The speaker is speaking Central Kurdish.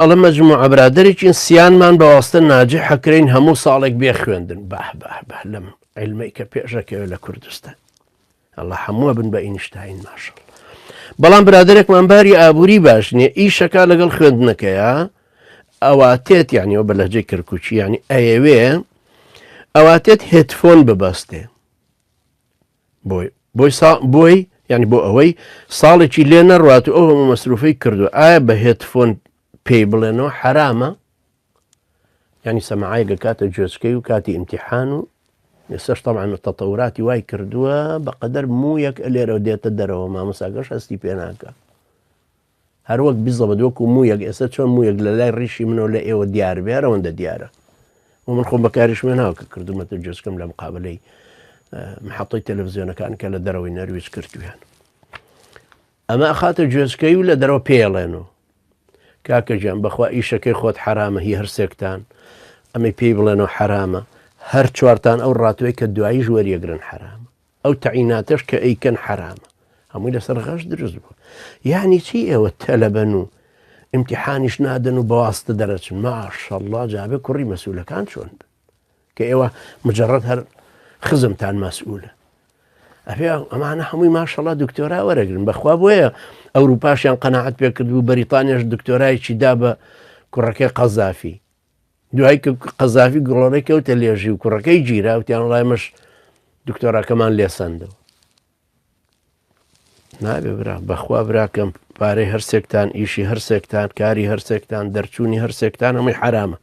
ئەڵە مەجموعە برادەرێکین سییانمان بەواستە ناجح حەکرین هەموو ساڵێک بێ خوێندن بە لەم علمەی کە پێشەکەوە لە کوردستان ئەڵە هەمووە بن بە ئینشتاین ماشەڵڵا. بەڵام برادێکمان باری ئابووری باش نییە ئیشەکە لەگەڵ خوێندنەکەیە ئەواتێت یانیەوە بە لەهجەی کەرکوچی ینی ئەیەوێ ئەواتێت هێدفۆن ببەستێ بۆی ینی بۆ ئەوەی ساڵێکی لێ نەڕات و ئەو هەموو مەسروفەی کردو ئایا بە هێدفۆن پێی بڵێنەوە حرامە ینی سەماعایگە کاتە گوێچکەی و کاتی ئیمتیحان و ئێستاش تەڵعان تەتەوراتی وای کردووە بەقەدەر مویەک لێرە دێتە دەرەوە مامۆساگەش هەستی پێ ناکە هەروەک بیزە بە دۆک و مویەک ئێستا چۆن مویەک لە لای ڕیشی منەوە لە ئێوە دیار بێرەوەندە دیارە و من خۆم بەکاریش من ناوکە کردومەتە گوێچکەم لە مقابلەی محەڵی تەلەڤیزیۆنەکان کە لە دەرەوەی نەرویج کردویان ئەمە ئەخاتە گوێچکەی و لە دەرەوە پێڵێنەوە کاکە گیان بەخوا ئیشەکەی خۆت حرامە هی هەرسێکتان ئەمەی پێی بڵێنەوە حرامە هەر چوارتان ئەو ڕاتوی کە دوایی ژوەریەگرن حرامە ئەو تەعیناتش کە ئەیکەن حرامە هەمووی لەسەر غەش دروست بوو یعنی چی ئێوە تەلەبەن و ئیمتیحانیش نادەن و بەواستە دەرەچن ماشەڵڵا جابێ کوڕی مەسئولەکان چۆن بن کە ئێوە مجەڕەد هەر خزمتان مەسئولە ئەفێ ئەمانە هەمووی ماشەڵڵا دکتۆرا وەرەگرن بەخوا بۆیە ئەوروپاشیان قەناعەت پێ کردبوو بەریتانیاش دکتۆرایکی دا بە کوڕەکەی قەزافی دوای کە قەزافی گوڵەڕی کەوتە لێژی و کوڕەکەی گیرا وتیان وڵایمەش دکتۆراکەمان لێسەندەوە نابێ برا بەخوا براکەم پارەی هەرسێکتان ئیشی هەرسێکتان کاری هەرسێکتان دەرچوونی هەرسێکتان هەمووی حرامە